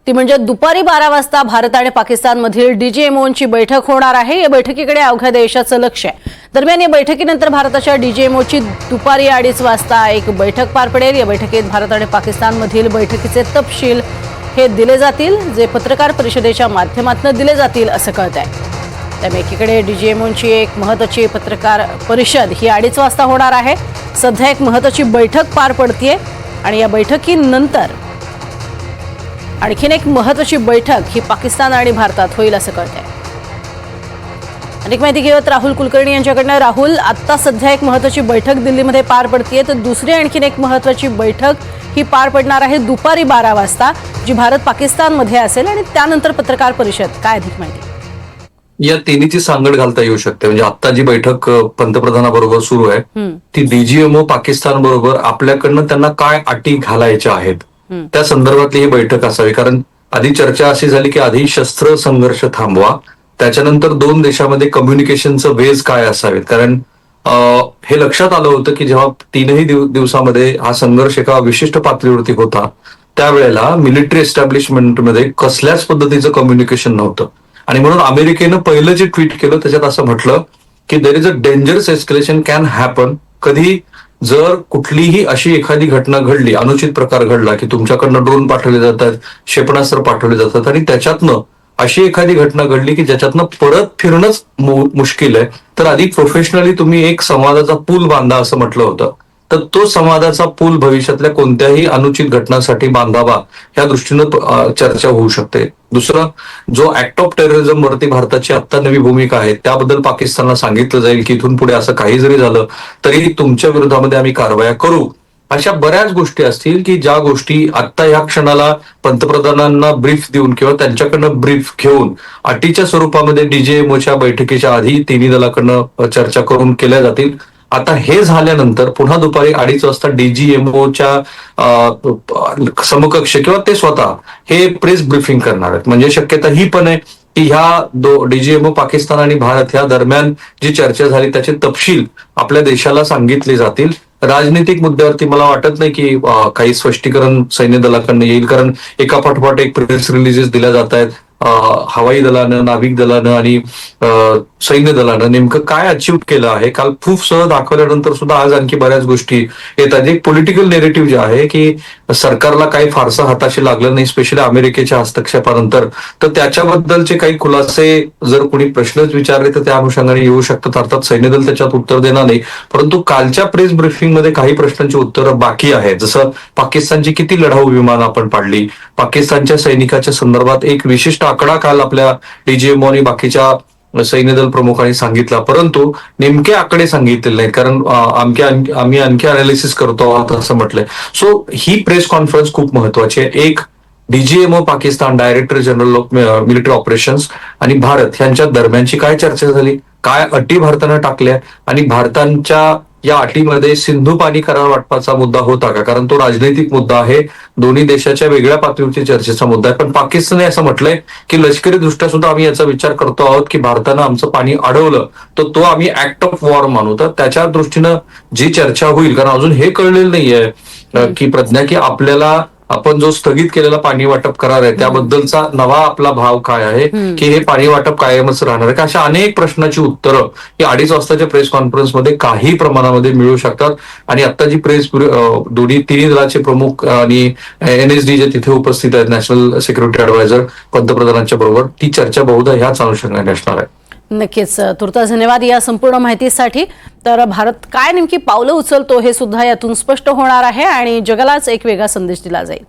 ती म्हणजे दुपारी 12 वाजता भारत आणि पाकिस्तानमधील डीजीएमओची बैठक होणार आहे। या बैठकीकडे अवघ्या देशाचं लक्ष आहे। दरम्यान या बैठकीनंतर भारताच्या डीजीएमओची दुपारी 2:30 वाजता एक बैठक पार पडेल। या बैठकीत भारत आणि पाकिस्तानमधील बैठकीचे तपशील हे दिले जातील, जे पत्रकार परिषदेच्या माध्यमातून दिले जातील असं कळतंय। त्यामुळे एकीकडे डीजीएमओची एक महत्त्वाची पत्रकार परिषद ही 2:30 वाजता होणार आहे। सध्या एक महत्त्वाची बैठक पार पडतेय आणि या बैठकीनंतर आणखीन एक महत्त्वाची बैठक ही पाकिस्तान आणि भारतात होईल असं कळतंय। अधिक माहिती घेऊयात राहुल कुलकर्णी यांच्याकडनं। राहुल, आता सध्या एक महत्त्वाची बैठक दिल्लीमध्ये पार पडतेय, तर दुसरी आणखीन एक महत्त्वाची बैठक ही पार पडणार आहे दुपारी 12 वाजता, जी भारत पाकिस्तानमध्ये असेल आणि त्यानंतर पत्रकार परिषद। काय अधिक माहिती? या तिन्हीची सांगड घालता येऊ शकते। म्हणजे आता जी बैठक पंतप्रधानाबरोबर सुरू आहे ती डीजीएमओ पाकिस्तान बरोबर आपल्याकडनं त्यांना काय अटी घालायच्या आहेत त्या संदर्भातली ही बैठक असावी। कारण आधी चर्चा अशी झाली की आधी शस्त्र संघर्ष थांबवा, त्याच्यानंतर दोन देशांमध्ये कम्युनिकेशनचं वेज काय असावेत। कारण हे लक्षात आलं होतं की जेव्हा तीनही दिवसामध्ये हा संघर्ष एका विशिष्ट पातळीवरती होता त्यावेळेला मिलिटरी एस्टॅब्लिशमेंटमध्ये कसल्याच पद्धतीचं कम्युनिकेशन नव्हतं आणि म्हणून अमेरिकेनं पहिलं जे ट्विट केलं त्याच्यात असं म्हटलं की there is a dangerous escalation can happen. कधी जर कुठलीही अशी एखादी घटना घडली, अनुचित प्रकार घडला की तुमच्याकडनं ड्रोन पाठवले जातात, क्षेपणास्त्र पाठवले जातात आणि त्याच्यातनं अशी एखादी घटना घडली की ज्याच्यातनं परत फिरणंच मुश्किल आहे, तर आधी प्रोफेशनली तुम्ही एक संवादाचा पूल बांधा असं म्हटलं होतं। तर तो संवादाचा पूल भविष्यातल्या कोणत्याही अनुचित घटनांसाठी बांधावा या दृष्टीनं चर्चा होऊ शकते। दुसरं, जो ऍक्ट ऑफ टेररिझम वरती भारताची आता नवी भूमिका आहे त्याबद्दल पाकिस्तानला सांगितलं जाईल की इथून पुढे असं काही जरी झालं तरी तुमच्या विरोधामध्ये आम्ही कारवाया करू। अशा बऱ्याच गोष्टी असतील की ज्या गोष्टी आता या क्षणाला पंतप्रधानांना ब्रीफ देऊन किंवा त्यांच्याकडनं ब्रीफ घेऊन अटीच्या स्वरूपामध्ये डीजीएमओच्या बैठकीच्या आधी तिन्ही दलाकडनं चर्चा करून केल्या जातील। आता हे झाल्यानंतर पुन्हा दुपारी 2:30 वाजता डीजीएमओच्या समकक्ष किंवा ते स्वतः हे प्रेस ब्रीफिंग करणार आहेत। म्हणजे शक्यता ही पण आहे की ह्या डीजीएमओ पाकिस्तान आणि भारत ह्या दरम्यान जी चर्चा झाली त्याचे तपशील आपल्या देशाला सांगितले जातील। राजनीतिक मुद्द्यावरती मला वाटत नाही की काही स्पष्टीकरण सैन्य दलाकडनं येईल, कारण एका पाठोपाठ एक प्रेस रिलीजेस दिल्या जात आहेत। हवाई दलानं, नाविक दलानं आणि सैन्य दलानं नेमकं काय अचीव्ह केलं आहे काल प्रूफ सह दाखवल्यानंतर सुद्धा आज आणखी बऱ्याच गोष्टी येतात। एक पॉलिटिकल नेरेटिव्ह जे आहे की सरकारला काही फारसं हाताशी लागलं नाही स्पेशली अमेरिकेच्या हस्तक्षेपानंतर, तर त्याच्याबद्दलचे काही खुलासे जर कोणी प्रश्नच विचारले तर त्या अनुषंगाने येऊ शकतात। अर्थात सैन्य दल त्याच्यात उत्तर देणार नाही, परंतु कालच्या प्रेस ब्रीफिंग मध्ये काही प्रश्नांची उत्तरं बाकी आहेत। जसं पाकिस्तानची किती लढाऊ विमान आपण पाडली, पाकिस्तानच्या सैनिकाच्या संदर्भात एक विशिष्ट आकडा काल आपल्या डीजीएमओ आणि बाकीच्या सैन्य दल प्रमुखांनी सांगितला, परंतु नेमके आकडे सांगितलेले नाहीत कारण आम्ही आणखी अनालिसिस करतो आहोत असं म्हटलंय। सो ही प्रेस कॉन्फरन्स खूप महत्वाची आहे। एक, DGMO Pakistan, director general of military operations आणि भारत यांच्या दरम्यानची काय चर्चा झाली, काय अटी भारतानं टाकल्या आणि भारताच्या या अटीमध्ये सिंधू पाणी करार वाटपाचा मुद्दा होता का, कारण तो राजनैतिक मुद्दा आहे, दोन्ही देशाच्या वेगळ्या पातळीवरती चर्चेचा मुद्दा आहे। पण पाकिस्तानने असं म्हटलंय की लष्करी दृष्ट्या सुद्धा आम्ही याचा विचार करतो आहोत की भारतानं आमचं पाणी अडवलं तर तो आम्ही ऍक्ट ऑफ वॉर मानू। तर त्याच्या दृष्टीनं जी चर्चा होईल, कारण अजून हे कळलेलं नाहीये की प्रज्ञा की आपल्याला आपण जो स्थगित केलेला पाणी वाटप करार आहे त्याबद्दलचा नवा आपला भाव काय आहे की हे पाणी वाटप कायमच राहणार आहे का, अशा अनेक प्रश्नाची उत्तरं या 2:30 वाजताच्या प्रेस कॉन्फरन्समध्ये काही प्रमाणामध्ये मिळू शकतात। आणि आता जी प्रेस तिन्ही दलाचे प्रमुख आणि NSD जे तिथे उपस्थित आहेत, नॅशनल सिक्युरिटी ऍडवायझर पंतप्रधानांच्या बरोबर, ती चर्चा बहुधा ह्याच अनुषंगाने असणार आहे। नक्कीच तुर्तास धन्यवाद या संपूर्ण माहितीसाठी। तर भारत काय नेमकी पावलं उचलतो हे सुद्धा यातून स्पष्ट होणार आहे आणि जगालाच एक वेगळा संदेश दिला जाईल।